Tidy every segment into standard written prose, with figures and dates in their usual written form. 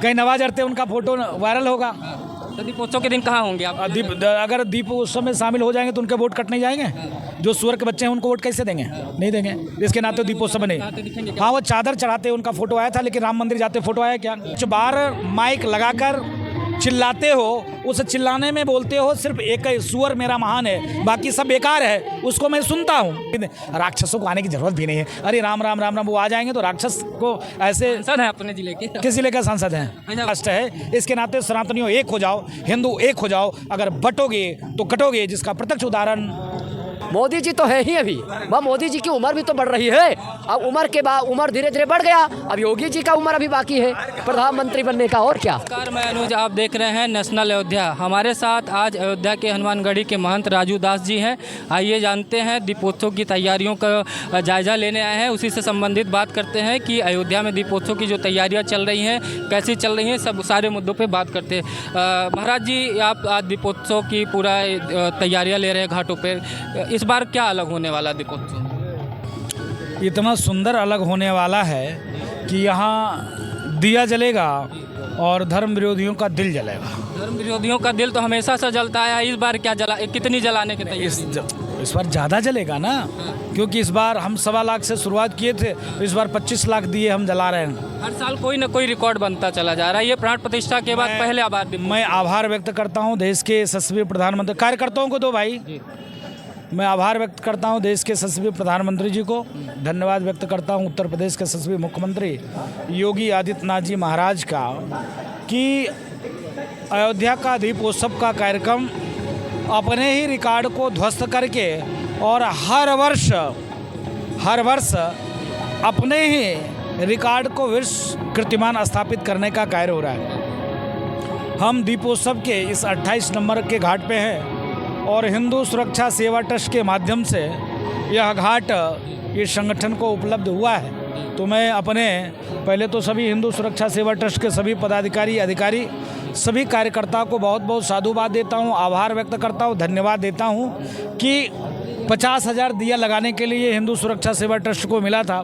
कहीं नवाज अरते उनका photo viral होगा। तो दीपोत्सव के दिन कहाँ होंगे आप? अगर दीप उत्सव में शामिल हो जाएंगे तो उनके वोट कटने जाएंगे। जो सुअर के बच्चे हैं उनको वोट कैसे देंगे? नहीं देंगे। इसके नाते दीपोत्सव नहीं। हाँ, वो चादर चढ़ाते उनका फोटो आया था, लेकिन राम मंदिर जाते फोटो आया क्या? कुछ बार माइक लगाकर चिल्लाते हो, उस चिल्लाने में बोलते हो सिर्फ एक ही सुअर मेरा महान है, बाकी सब बेकार है, उसको मैं सुनता हूँ। राक्षसों को आने की जरूरत भी नहीं है। अरे राम राम राम राम, वो आ जाएंगे तो राक्षस को ऐसे। सांसद है अपने जिले के? किस जिले का सांसद है? राष्ट्र है। इसके नाते सनातनियों एक हो जाओ, हिंदू एक हो जाओ। अगर बटोगे तो कटोगे, जिसका प्रत्यक्ष उदाहरण मोदी जी तो है ही अभी। वह मोदी जी की उम्र भी तो बढ़ रही है। अब उम्र के बाद उम्र धीरे धीरे बढ़ गया। अब योगी जी का उम्र अभी बाकी है प्रधानमंत्री बनने का, और क्या। नमस्कार, मैं अनुज, आप देख रहे हैं नेशनल अयोध्या। हमारे साथ आज अयोध्या के हनुमानगढ़ी के महंत राजू दास जी हैं। आइए जानते हैं दीपोत्सव की तैयारियों का जायजा लेने आए हैं, उसी से संबंधित बात करते हैं कि अयोध्या में दीपोत्सव की जो तैयारियाँ चल रही हैं कैसी चल रही हैं, सब सारे मुद्दों पर बात करते हैं। महाराज जी, आप आज दीपोत्सव की पूरा तैयारियाँ ले रहे हैं घाटों पर, इस बार क्या अलग होने वाला दीपोत्सव? इतना सुंदर अलग होने वाला है कि यहाँ दिया जलेगा और धर्म विरोधियों का दिल जलेगा। धर्म विरोधियों का दिल तो हमेशा से जलता है, इस बार क्या कितनी जलाने की तैयारी? इस बार ज़्यादा जलेगा ना, क्योंकि इस बार हम 1.25 लाख से शुरुआत किए थे, इस बार 25 लाख दिए हम जला रहे हैं। हर साल कोई ना कोई रिकॉर्ड बनता चला जा रहा है। ये प्राण प्रतिष्ठा के बाद पहले आबाद। मैं आभार व्यक्त करता हूँ देश के यशस्वी प्रधानमंत्री, कार्यकर्ताओं को, तो भाई मैं आभार व्यक्त करता हूं देश के यशस्वी प्रधानमंत्री जी को, धन्यवाद व्यक्त करता हूं उत्तर प्रदेश के यशस्वी मुख्यमंत्री योगी आदित्यनाथ जी महाराज का, कि अयोध्या का दीपोत्सव का कार्यक्रम अपने ही रिकॉर्ड को ध्वस्त करके और हर वर्ष अपने ही रिकॉर्ड को विश्व कीर्तिमान स्थापित करने का कार्य हो रहा है। हम दीपोत्सव के इस 28 नंबर के घाट पे हैं और हिंदू सुरक्षा सेवा ट्रस्ट के माध्यम से यह घाट इस संगठन को उपलब्ध हुआ है। तो मैं अपने पहले तो सभी हिंदू सुरक्षा सेवा ट्रस्ट के सभी पदाधिकारी, अधिकारी, सभी कार्यकर्ताओं को बहुत बहुत साधुवाद देता हूं, आभार व्यक्त करता हूं, धन्यवाद देता हूं कि 50,000 दिया लगाने के लिए हिंदू सुरक्षा सेवा ट्रस्ट को मिला था।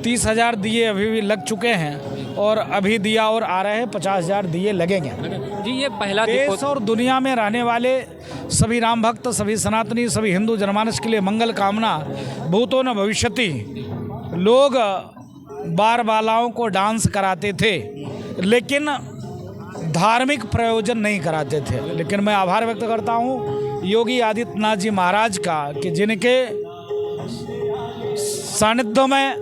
30,000 दिए अभी भी लग चुके हैं और अभी दिया और आ रहे हैं, 50,000 दिए लगेंगे। जी, ये पहला देश और दुनिया में रहने वाले सभी राम भक्त, सभी सनातनी, सभी हिंदू जनमानस के लिए मंगल कामना भूतो न भविष्यति। लोग बार बालाओं को डांस कराते थे लेकिन धार्मिक प्रयोजन नहीं कराते थे। लेकिन मैं आभार व्यक्त करता हूँ योगी आदित्यनाथ जी महाराज का कि जिनके सानिध्य में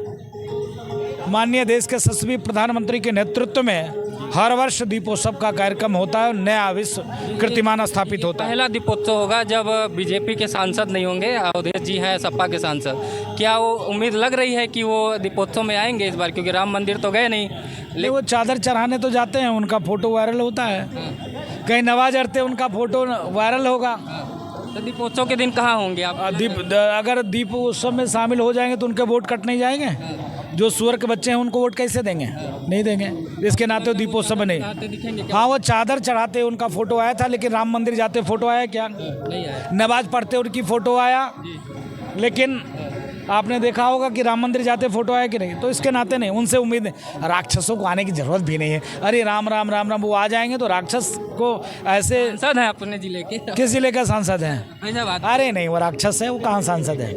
माननीय देश के यशस्वी प्रधानमंत्री के नेतृत्व में हर वर्ष दीपोत्सव का कार्यक्रम होता है, नया विश्व कीर्तिमान स्थापित होता है। पहला दीपोत्सव होगा जब बीजेपी के सांसद नहीं होंगे, अवधेश जी हैं सपा के सांसद। क्या वो उम्मीद लग रही है कि वो दीपोत्सव में आएंगे इस बार, क्योंकि राम मंदिर तो गए नहीं? लेकिन वो चादर चढ़ाने तो जाते हैं, उनका फोटो वायरल होता है। कहीं नवाज अरते उनका फोटो वायरल होगा। तो दीपोत्सव के दिन कहाँ होंगे आप? अगर दीप उत्सव में शामिल हो जाएंगे तो उनके वोट कटने जाएंगे। जो सुअर के बच्चे हैं उनको वोट कैसे देंगे? नहीं देंगे। इसके नाते दीपोत्सव नहीं। हाँ, वो चादर चढ़ाते उनका फोटो आया था, लेकिन राम मंदिर जाते फोटो आया क्या? नहीं आया। नमाज पढ़ते उनकी फोटो आया, लेकिन आपने देखा होगा कि राम मंदिर जाते फोटो आया कि नहीं? तो इसके नाते नहीं, उनसे उम्मीद नहीं। राक्षसों को आने की जरूरत भी नहीं है। अरे राम राम राम राम, वो आ जाएंगे तो राक्षस को ऐसे। सांसद है अपने जिले के? किस जिले का सांसद है? फैजाबाद। अरे नहीं, वो राक्षस है, वो कहाँ सांसद है?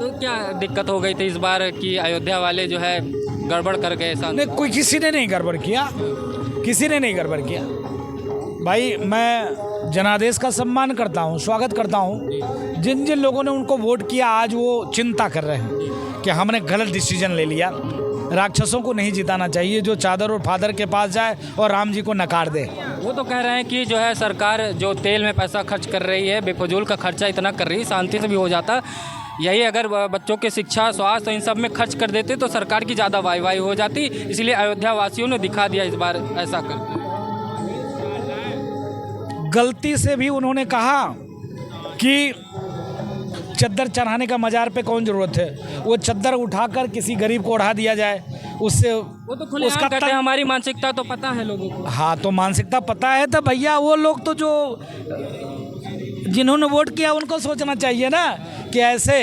तो क्या दिक्कत हो गई थी इस बार कि अयोध्या वाले जो है गड़बड़ कर गए? नहीं, कोई किसी ने नहीं गड़बड़ किया, किसी ने नहीं गड़बड़ किया। भाई, मैं जनादेश का सम्मान करता हूँ, स्वागत करता हूँ। जिन जिन लोगों ने उनको वोट किया आज वो चिंता कर रहे हैं कि हमने गलत डिसीजन ले लिया। राक्षसों को नहीं जिताना चाहिए जो चादर और फादर के पास जाए और राम जी को नकार दे। वो तो कह रहे हैं कि जो है सरकार जो तेल में पैसा खर्च कर रही है, बेफजूल का खर्चा इतना कर रही है, शांति से भी हो जाता। यही अगर बच्चों के शिक्षा, स्वास्थ्य, इन सब में खर्च कर देते तो सरकार की ज़्यादा वाहवाही हो जाती। इसलिए अयोध्या वासियों ने दिखा दिया इस बार ऐसा कर। गलती से भी उन्होंने कहा कि चद्दर चढ़ाने का मजार पे कौन जरूरत है, वो चद्दर उठाकर किसी गरीब को ओढ़ा दिया जाए, उससे वो तो खुलेआम कहते हैं हमारी मानसिकता तो पता है लोगों को। हाँ, तो मानसिकता पता है तो भैया वो लोग तो जो जिन्होंने वोट किया उनको सोचना चाहिए ना कि ऐसे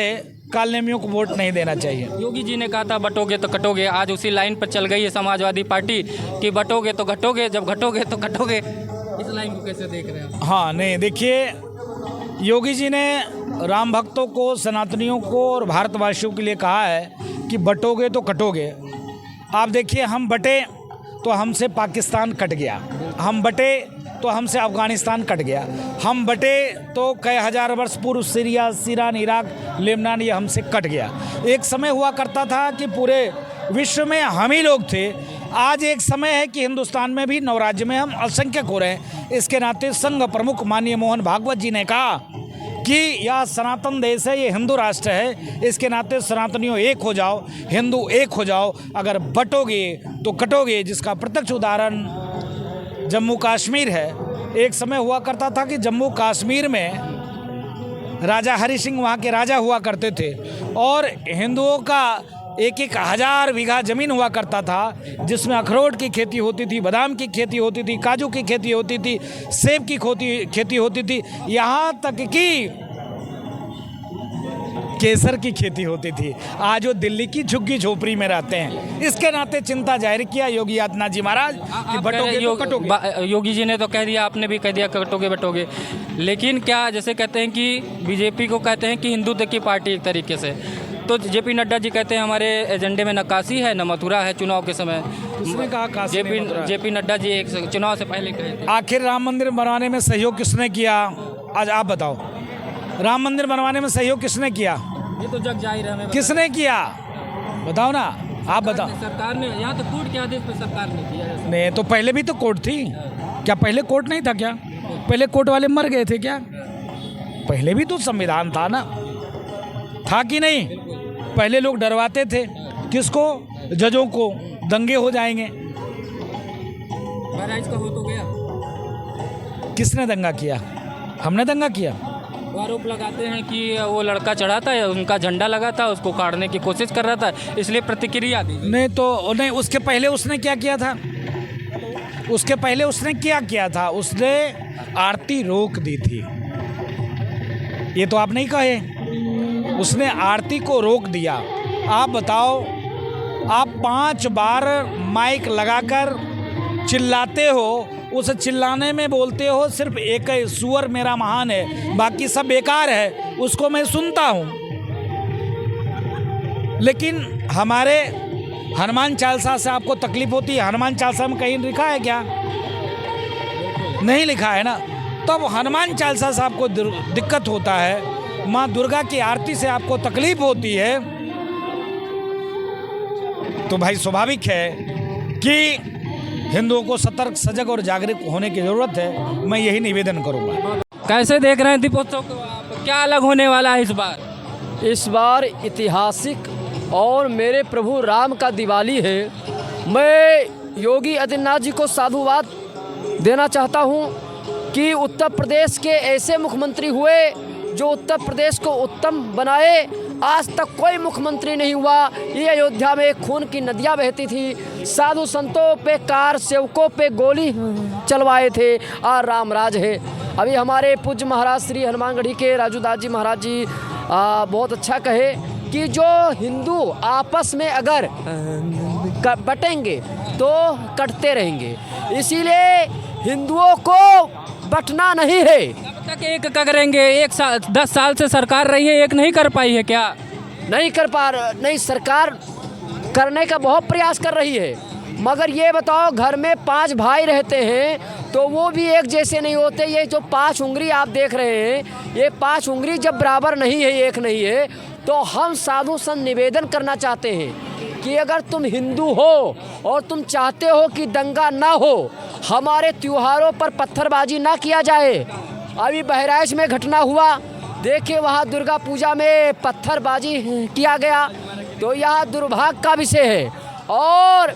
कालनेमियों को वोट नहीं देना चाहिए। योगी जी ने कहा था बटोगे तो कटोगे, आज उसी लाइन पर चल गई है समाजवादी पार्टी कि बटोगे तो घटोगे, जब घटोगे तो कटोगे। इस लाइन को कैसे देख रहे हैं? हाँ नहीं, देखिए योगी जी ने राम भक्तों को, सनातनियों को और भारतवासियों के लिए कहा है कि बटोगे तो कटोगे। आप देखिए, हम बटे तो हमसे पाकिस्तान कट गया, हम बटे तो हमसे अफ़गानिस्तान कट गया, हम बटे तो कई हज़ार वर्ष पूर्व सीरिया, ईरान, इराक, लेबनान ये हमसे कट गया। एक समय हुआ करता था कि पूरे विश्व में हम ही लोग थे। आज एक समय है कि हिंदुस्तान में भी नवराज्य में हम अल्पसंख्यक हो रहे हैं। इसके नाते संघ प्रमुख माननीय मोहन भागवत जी ने कहा कि यह सनातन देश है, ये हिंदू राष्ट्र है, इसके नाते सनातनियों एक हो जाओ, हिंदू एक हो जाओ, अगर बटोगे तो कटोगे। जिसका प्रत्यक्ष उदाहरण जम्मू कश्मीर है। एक समय हुआ करता था कि जम्मू कश्मीर में राजा हरि सिंह वहाँ के राजा हुआ करते थे और हिंदुओं का 1-1 हज़ार बीघा ज़मीन हुआ करता था, जिसमें अखरोट की खेती होती थी, बादाम की खेती होती थी, काजू की खेती होती थी, सेब की खेती होती थी, यहाँ तक कि केसर की खेती होती थी। आज वो दिल्ली की झुग्गी झोपड़ी में रहते हैं। इसके नाते चिंता जाहिर किया योगी आदित्यनाथ जी महाराज कि बटोगे तो कटोगे। योगी जी ने तो कह दिया, आपने भी कह दिया कटोगे बटोगे, लेकिन क्या जैसे कहते हैं कि बीजेपी को कहते हैं कि हिंदुत्व की पार्टी एक तरीके से, तो जेपी नड्डा जी कहते हैं हमारे एजेंडे में न काशी है न मथुरा है चुनाव के समय। किसने कहा काशी नहीं मथुरा? जेपी नड्डा जी एक चुनाव से पहले कहे थे। आखिर राम मंदिर बनवाने में सहयोग किसने किया? आज आप बताओ, राम मंदिर बनवाने में सहयोग किसने किया? ये तो जग जाहिर है, हमें किसने किया बताओ ना, आप बताओ। सरकार ने, यहाँ तो कोर्ट के आदेश पे सरकार ने किया है। नहीं तो पहले भी तो कोर्ट थी क्या? पहले कोर्ट नहीं था क्या? पहले कोर्ट वाले मर गए थे क्या? पहले भी तो संविधान था ना, था कि नहीं? पहले लोग डरवाते थे किसको? जजों को, दंगे हो जाएंगे। बहराइच का हो तो गया। किसने दंगा किया? हमने दंगा किया। वो आरोप लगाते हैं कि वो लड़का चढ़ा था, उनका झंडा लगा था, उसको काटने की कोशिश कर रहा था, इसलिए प्रतिक्रिया दी। नहीं तो नहीं, उसके पहले उसने क्या किया था? उसके पहले उसने क्या किया था? उसने आरती रोक दी थी। ये तो आप नहीं कहे, उसने आरती को रोक दिया। आप बताओ, आप 5 बार माइक लगाकर चिल्लाते हो, उस चिल्लाने में बोलते हो सिर्फ एक ही सुअर मेरा महान है, बाकी सब बेकार है, उसको मैं सुनता हूँ। लेकिन हमारे हनुमान चालीसा से आपको तकलीफ होती है? हनुमान चालीसा में कहीं लिखा है क्या? नहीं लिखा है ना। तब हनुमान चालीसा से आपको दिक्कत होता है, माँ दुर्गा की आरती से आपको तकलीफ होती है, तो भाई स्वाभाविक है कि हिंदुओं को सतर्क, सजग और जागरूक होने की ज़रूरत है। मैं यही निवेदन करूँगा। कैसे देख रहे हैं दीपोत्सव को आप? क्या अलग होने वाला है इस बार? इस बार ऐतिहासिक और मेरे प्रभु राम का दिवाली है। मैं योगी आदित्यनाथ जी को साधुवाद देना चाहता हूँ कि उत्तर प्रदेश के ऐसे मुख्यमंत्री हुए जो उत्तर प्रदेश को उत्तम बनाए। आज तक कोई मुख्यमंत्री नहीं हुआ। ये अयोध्या में खून की नदियाँ बहती थी, साधु संतों पे, कार सेवकों पे गोली चलवाए थे, और राम राज है। अभी हमारे पूज्य महाराज श्री हनुमानगढ़ी के राजू दास जी महाराज जी बहुत अच्छा कहे कि जो हिंदू आपस में अगर बटेंगे तो कटते रहेंगे, इसीलिए हिंदुओं को बटना नहीं है। तक एक करेंगे, 10 साल से सरकार रही है, एक नहीं कर पाई है क्या? नहीं, सरकार करने का बहुत प्रयास कर रही है, मगर ये बताओ, घर में 5 भाई रहते हैं तो वो भी एक जैसे नहीं होते। ये जो 5 उंगली आप देख रहे हैं, ये 5 उंगली जब बराबर नहीं है, एक नहीं है, तो हम साधु संत निवेदन करना चाहते हैं कि अगर तुम हिंदू हो और तुम चाहते हो कि दंगा ना हो, हमारे त्योहारों पर पत्थरबाजी ना किया जाए। अभी बहराइच में घटना हुआ, देखिए वहाँ दुर्गा पूजा में पत्थरबाजी किया गया, तो यह दुर्भाग्य का विषय है। और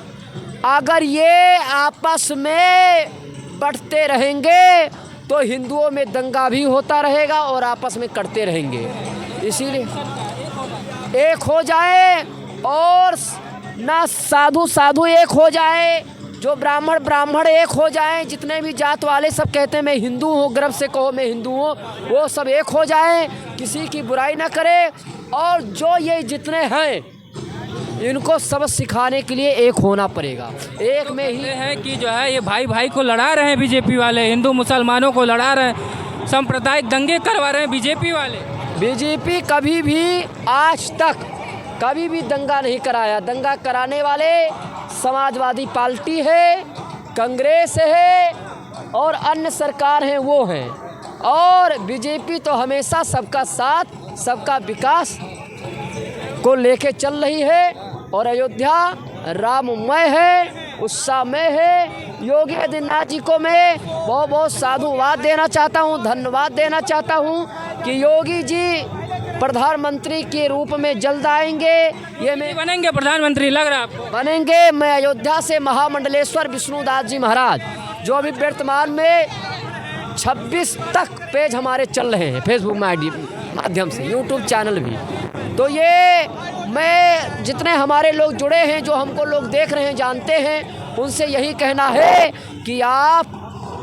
अगर ये आपस में बढ़ते रहेंगे तो हिंदुओं में दंगा भी होता रहेगा और आपस में कटते रहेंगे। इसीलिए एक हो जाए और ना साधु एक हो जाए, जो ब्राह्मण एक हो जाएं, जितने भी जात वाले सब कहते हैं मैं हिंदू हूँ, गर्व से कहो मैं हिंदू हूँ, वो सब एक हो जाएं, किसी की बुराई ना करे। और जो ये जितने हैं इनको सबक सिखाने के लिए एक होना पड़ेगा। एक में ही ये है कि जो है ये भाई भाई को लड़ा रहे हैं बीजेपी वाले, हिंदू मुसलमानों को लड़ा रहे हैं, सांप्रदायिक दंगे करवा रहे हैं बीजेपी वाले। बीजेपी कभी भी आज तक कभी भी दंगा नहीं कराया। दंगा कराने वाले समाजवादी पार्टी है, कांग्रेस है और अन्य सरकार हैं वो हैं। और बीजेपी तो हमेशा सबका साथ सबका विकास को लेके चल रही है। और अयोध्या राममय है, उत्साहमय है। योगी आदित्यनाथ जी को मैं बहुत बहुत साधुवाद देना चाहता हूँ, धन्यवाद देना चाहता हूँ कि योगी जी प्रधानमंत्री के रूप में जल्द आएंगे। ये मैं बनेंगे प्रधानमंत्री, लग रहा है आपको? बनेंगे। मैं अयोध्या से महामंडलेश्वर विष्णुदास जी महाराज, जो अभी वर्तमान में 26 तक पेज हमारे चल रहे हैं फेसबुक में आईडी माध्यम से, यूट्यूब चैनल भी। तो ये मैं जितने हमारे लोग जुड़े हैं, जो हमको लोग देख रहे हैं, जानते हैं, उनसे यही कहना है कि आप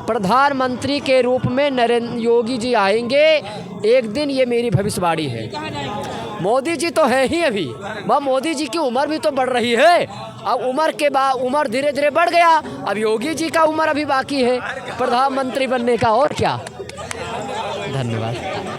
प्रधानमंत्री के रूप में नरेंद्र योगी जी आएंगे एक दिन, ये मेरी भविष्यवाणी है। मोदी जी तो है ही अभी, वह मोदी जी की उम्र भी तो बढ़ रही है। अब उम्र के बाद उम्र धीरे धीरे बढ़ गया, अब योगी जी का उम्र अभी बाकी है प्रधानमंत्री बनने का। और क्या, धन्यवाद।